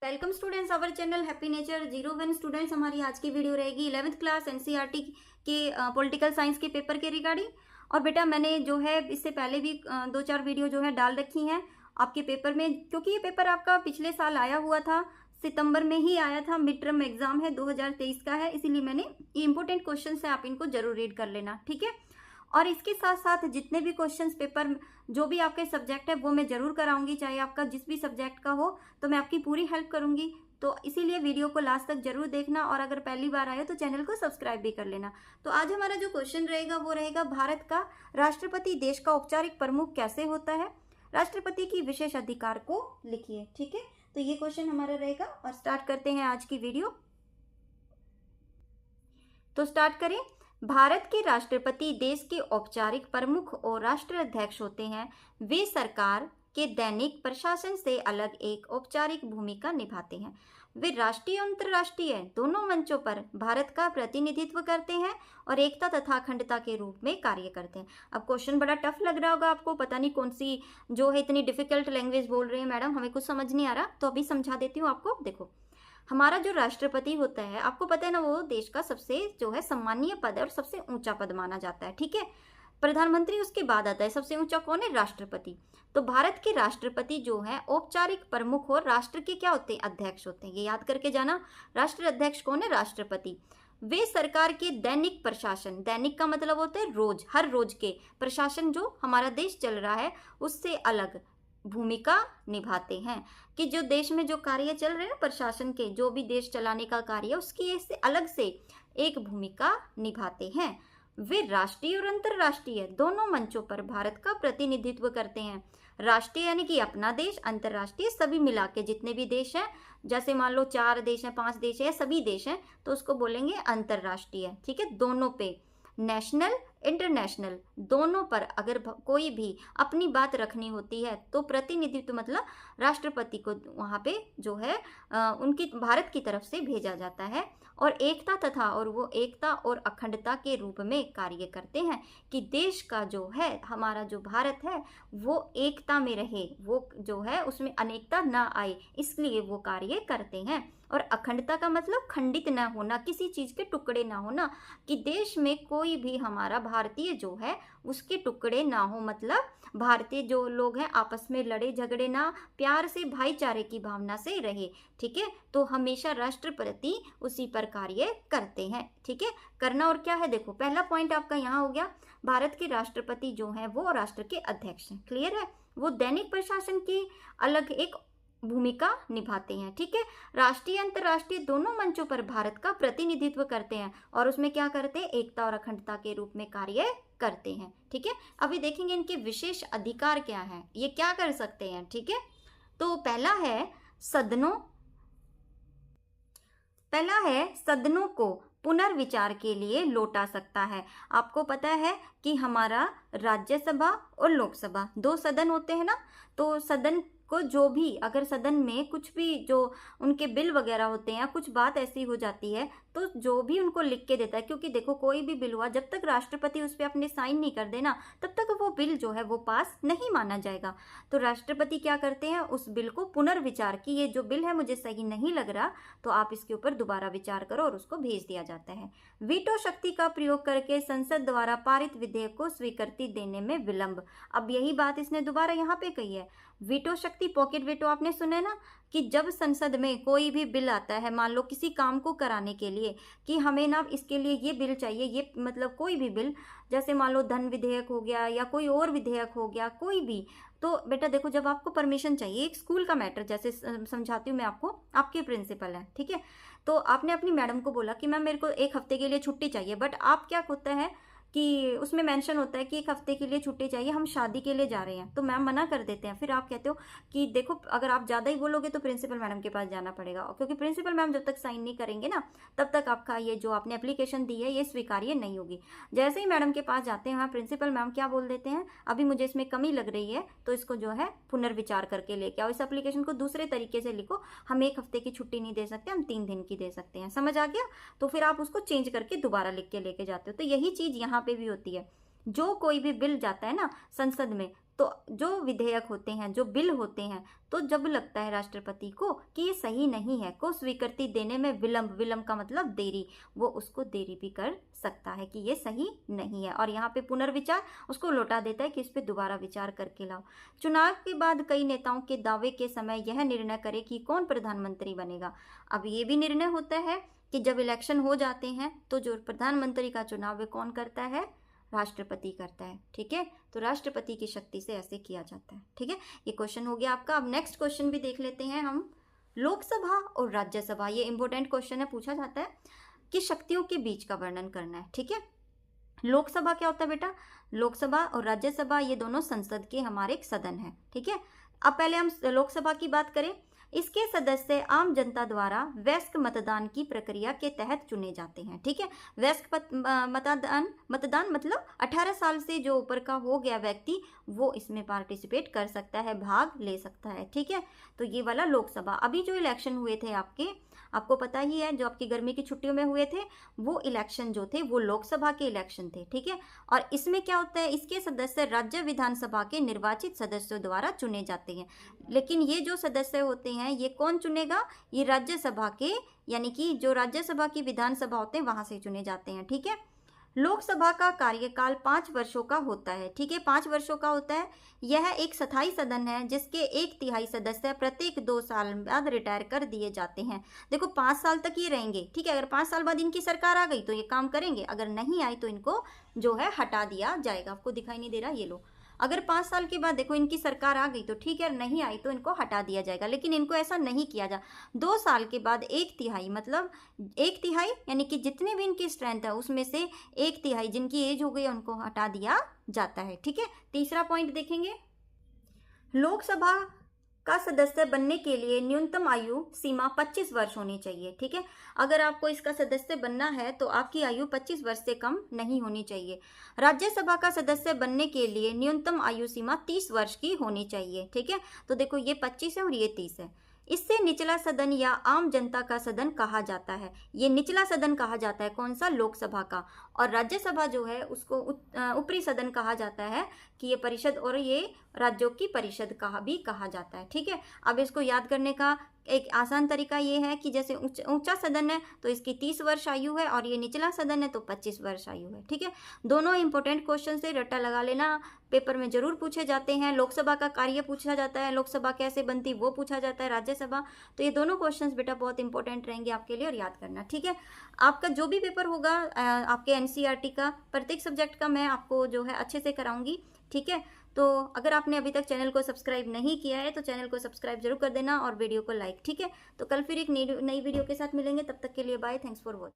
Welcome students our channel happy nature 01 students. हमारी आज की वीडियो रहेगी 11th क्लास एनसीईआरटी के पॉलिटिकल साइंस के पेपर के रिगार्डिंग। और बेटा मैंने जो है इससे पहले भी 2-4 वीडियो जो है डाल रखी हैं आपके पेपर में, क्योंकि ये पेपर आपका पिछले साल आया हुआ था, सितंबर में ही आया था। मिड टर्म एग्जाम है 2023 का है, इसीलिए मैंने ये इंपॉर्टेंट क्वेश्चन है, आप इनको जरूर रीड कर लेना, ठीक है। और इसके साथ साथ जितने भी क्वेश्चंस पेपर जो भी आपके सब्जेक्ट है वो मैं जरूर कराऊंगी, चाहे आपका जिस भी सब्जेक्ट का हो, तो मैं आपकी पूरी हेल्प करूंगी। तो इसीलिए वीडियो को लास्ट तक जरूर देखना, और अगर पहली बार आए तो चैनल को सब्सक्राइब भी कर लेना। तो आज हमारा जो क्वेश्चन रहेगा वो रहेगा, भारत का राष्ट्रपति देश का औपचारिक प्रमुख कैसे होता है, राष्ट्रपति की विशेष अधिकार को लिखिए, ठीक है। तो ये क्वेश्चन हमारा रहेगा और स्टार्ट करते हैं आज की वीडियो। तो स्टार्ट करें। भारत के राष्ट्रपति देश के औपचारिक प्रमुख और राष्ट्राध्यक्ष होते हैं। वे सरकार के दैनिक प्रशासन से अलग एक औपचारिक भूमिका निभाते हैं। वे राष्ट्रीय और अंतर्राष्ट्रीय दोनों मंचों पर भारत का प्रतिनिधित्व करते हैं और एकता तथा अखंडता के रूप में कार्य करते हैं। अब क्वेश्चन बड़ा टफ लग रहा होगा आपको, पता नहीं कौन सी जो है इतनी डिफिकल्ट लैंग्वेज बोल रहे हैं मैडम, हमें कुछ समझ नहीं आ रहा, तो अभी समझा देती हूँ आपको। देखो, हमारा जो राष्ट्रपति होता है, आपको पता है ना, वो देश का सबसे जो है सम्मानीय पद है और सबसे ऊंचा पद माना जाता है, ठीक है। प्रधानमंत्री उसके बाद आता है, सबसे ऊंचा कौन है? राष्ट्रपति। तो भारत के राष्ट्रपति जो है औपचारिक प्रमुख और राष्ट्र के क्या होते हैं? अध्यक्ष होते हैं, ये याद करके जाना। राष्ट्र अध्यक्ष कौन है? राष्ट्रपति। वे सरकार के दैनिक प्रशासन, दैनिक का मतलब होता है रोज, हर रोज के प्रशासन जो हमारा देश चल रहा है उससे अलग भूमिका निभाते हैं। कि जो देश में जो कार्य चल रहे हैं प्रशासन के, जो भी देश चलाने का कार्य है उसकी इससे अलग से एक भूमिका निभाते हैं। वे राष्ट्रीय और अंतर्राष्ट्रीय दोनों मंचों पर भारत का प्रतिनिधित्व करते हैं। राष्ट्रीय यानी कि अपना देश, अंतर्राष्ट्रीय सभी मिला के जितने भी देश हैं, जैसे मान लो 4 देश हैं, 5 देश हैं, सभी देश हैं, तो उसको बोलेंगे अंतर्राष्ट्रीय, ठीक है। दोनों पे, नेशनल इंटरनेशनल दोनों पर अगर कोई भी अपनी बात रखनी होती है तो प्रतिनिधित्व मतलब राष्ट्रपति को वहाँ पे जो है उनकी भारत की तरफ से भेजा जाता है, और एकता तथा और वो एकता और अखंडता के रूप में कार्य करते हैं कि देश का जो है हमारा जो भारत है वो एकता में रहे, वो जो है उसमें अनेकता ना आए, इसलिए वो कार्य करते हैं। और अखंडता का मतलब खंडित ना होना, किसी चीज़ के टुकड़े ना होना, कि देश में कोई भी हमारा भारतीय जो है उसके टुकड़े ना हो, मतलब भारतीय जो लोग हैं आपस में लड़े झगड़े ना, प्यार से भाईचारे की भावना से रहे, ठीक है। तो हमेशा राष्ट्रपति उसी पर कार्य करते हैं, ठीक है। करना और क्या है, देखो पहला पॉइंट आपका यहाँ हो गया, भारत के राष्ट्रपति जो हैं वो राष्ट्र के अध्यक्ष हैं, क्लियर है। वो दैनिक प्रशासन की अलग एक भूमिका निभाते हैं, ठीक है। राष्ट्रीय अंतर्राष्ट्रीय दोनों मंचों पर भारत का प्रतिनिधित्व करते हैं और उसमें क्या करते हैं? एकता और अखंडता के रूप में कार्य करते हैं, ठीक है। अभी देखेंगे इनके विशेष अधिकार क्या है, ये क्या कर सकते हैं, ठीक है। तो पहला है सदनों को पुनर्विचार के लिए लौटा सकता है। आपको पता है कि हमारा राज्यसभा और लोकसभा 2 सदन होते हैं ना, तो सदन को जो भी अगर सदन में कुछ भी जो उनके बिल वगैरह होते हैं, कुछ बात ऐसी हो जाती है तो जो भी उनको लिख के देता है, क्योंकि देखो कोई भी बिल हुआ जब तक राष्ट्रपति उस पर अपने साइन नहीं कर देना तब तक वो बिल जो है वो पास नहीं माना जाएगा। तो राष्ट्रपति क्या करते हैं, उस बिल को पुनर्विचार की, ये जो बिल है मुझे सही नहीं लग रहा तो आप इसके ऊपर दोबारा विचार करो, और उसको भेज दिया जाता है। वीटो शक्ति का प्रयोग करके संसद द्वारा पारित विधेयक को स्वीकृति देने में विलंब। अब यही बात इसने दोबारा यहाँ पे कही है, वीटो शक्ति, पॉकेट वीटो आपने सुना है ना, कि जब संसद में कोई भी बिल आता है, मान लो किसी काम को कराने के लिए कि हमें ना इसके लिए ये बिल चाहिए, ये मतलब कोई भी बिल, जैसे मान लो धन विधेयक हो गया या कोई और विधेयक हो गया, कोई भी, तो बेटा देखो जब आपको परमिशन चाहिए, एक स्कूल का मैटर जैसे समझाती हूँ मैं आपको, आपके प्रिंसिपल है, ठीक है। तो आपने अपनी मैडम को बोला कि मैम मेरे को 1 हफ्ते के लिए छुट्टी चाहिए, बट आप क्या होता है कि उसमें मेंशन होता है कि 1 हफ्ते के लिए छुट्टी चाहिए, हम शादी के लिए जा रहे हैं, तो मैम मना कर देते हैं। फिर आप कहते हो कि देखो अगर आप ज़्यादा ही बोलोगे तो प्रिंसिपल मैडम के पास जाना पड़ेगा, क्योंकि प्रिंसिपल मैम जब तक साइन नहीं करेंगे ना तब तक आपका ये जो आपने एप्लीकेशन दी है ये स्वीकार्य नहीं होगी। जैसे ही मैडम के पास जाते हैं, वहाँ प्रिंसिपल मैम क्या बोल देते हैं, अभी मुझे इसमें कमी लग रही है तो इसको जो है पुनर्विचार करके लेके आओ, इस एप्लीकेशन को दूसरे तरीके से लिखो, हम 1 हफ्ते की छुट्टी नहीं दे सकते, हम 3 दिन की दे सकते हैं, समझ आ गया। तो फिर आप उसको चेंज करके दोबारा लिख के लेके जाते हो। तो यही चीज़ यहाँ पे भी होती है, जो कोई भी बिल जाता है ना संसद में तो जो विधेयक होते हैं, जो बिल होते हैं, तो जब लगता है राष्ट्रपति को कि ये सही नहीं है, को स्वीकृति देने में विलंब का मतलब देरी, वो उसको देरी भी कर सकता है कि ये सही नहीं है, और यहाँ पे पुनर्विचार उसको लौटा देता है कि इस पे दोबारा विचार करके लाओ। चुनाव के बाद कई नेताओं के दावे के समय यह निर्णय करे कि कौन प्रधानमंत्री बनेगा। अब ये भी निर्णय होता है कि जब इलेक्शन हो जाते हैं तो जो प्रधानमंत्री का चुनाव है कौन करता है, राष्ट्रपति करता है। ठीक है, तो राष्ट्रपति की शक्ति से ऐसे किया जाता है। ठीक है, ये क्वेश्चन हो गया आपका। अब नेक्स्ट क्वेश्चन भी देख लेते हैं हम। लोकसभा और राज्यसभा, ये इंपॉर्टेंट क्वेश्चन है, पूछा जाता है कि शक्तियों के बीच का वर्णन करना है। ठीक है, लोकसभा क्या होता है बेटा, लोकसभा और राज्यसभा ये दोनों संसद के हमारे एक सदन है। ठीक है, अब पहले हम लोकसभा की बात करें। इसके सदस्य आम जनता द्वारा वयस्क मतदान की प्रक्रिया के तहत चुने जाते हैं। ठीक है, वयस्क मतदान मतलब 18 साल से जो ऊपर का हो गया व्यक्ति वो इसमें पार्टिसिपेट कर सकता है, भाग ले सकता है। ठीक है, तो ये वाला लोकसभा। अभी जो इलेक्शन हुए थे आपको पता ही है, जो आपकी गर्मी की छुट्टियों में हुए थे, वो इलेक्शन जो थे वो लोकसभा के इलेक्शन थे। ठीक है, और इसमें क्या होता है, इसके सदस्य राज्य विधानसभा के निर्वाचित सदस्यों द्वारा चुने जाते हैं। लेकिन ये जो सदस्य होते हैं ये कौन चुनेगा, ये राज्यसभा के, यानी कि जो राज्यसभा की विधानसभा होते हैं वहां से चुने जाते हैं। ठीक है, लोकसभा का कार्यकाल 5 वर्षों का होता है। ठीक है, 5 वर्षों का होता है। यह एक स्थायी सदन है जिसके 1/3 सदस्य प्रत्येक 2 साल बाद रिटायर कर दिए जाते हैं। देखो 5 साल तक ये रहेंगे। ठीक है, अगर 5 साल बाद इनकी सरकार आ गई तो ये काम करेंगे, अगर नहीं आई तो इनको जो है हटा दिया जाएगा। आपको दिखाई नहीं दे रहा, ये लो, अगर 5 साल के बाद देखो इनकी सरकार आ गई तो ठीक है, नहीं आई तो इनको हटा दिया जाएगा। लेकिन इनको ऐसा नहीं किया जा, 2 साल के बाद 1/3 मतलब 1/3 यानी कि जितने भी इनकी स्ट्रेंथ है उसमें से 1/3 जिनकी एज हो गई उनको हटा दिया जाता है। ठीक है, तीसरा पॉइंट देखेंगे। लोकसभा का सदस्य बनने के लिए न्यूनतम आयु सीमा 25 वर्ष होनी चाहिए। ठीक है, अगर आपको इसका सदस्य बनना है तो आपकी आयु 25 वर्ष से कम नहीं होनी चाहिए। राज्यसभा का सदस्य बनने के लिए न्यूनतम आयु सीमा 30 वर्ष की होनी चाहिए। ठीक है, तो देखो ये 25 है और ये 30 है। इससे निचला सदन या आम जनता का सदन कहा जाता है। ये निचला सदन कहा जाता है कौन सा, लोकसभा का। और राज्यसभा जो है उसको ऊपरी सदन कहा जाता है, कि ये परिषद और ये राज्यों की परिषद भी कहा जाता है। ठीक है, अब इसको याद करने का एक आसान तरीका ये है कि जैसे ऊंचा सदन है तो इसकी 30 वर्ष आयु है और ये निचला सदन है तो 25 वर्ष आयु है। ठीक है, दोनों इंपॉर्टेंट क्वेश्चन से रट्टा लगा लेना, पेपर में जरूर पूछे जाते हैं। लोकसभा का कार्य पूछा जाता है, लोकसभा कैसे बनती वो पूछा जाता है, राज्यसभा। तो ये दोनों क्वेश्चंस बेटा बहुत इंपॉर्टेंट रहेंगे आपके लिए और याद करना। ठीक है, आपका जो भी पेपर होगा आपके एनसीईआरटी का प्रत्येक सब्जेक्ट का मैं आपको जो है अच्छे से कराऊंगी। ठीक है, तो अगर आपने अभी तक चैनल को सब्सक्राइब नहीं किया है तो चैनल को सब्सक्राइब जरूर कर देना और वीडियो को लाइक। ठीक है, तो कल फिर एक नई वीडियो के साथ मिलेंगे, तब तक के लिए बाय, थैंक्स फॉर वॉचिंग।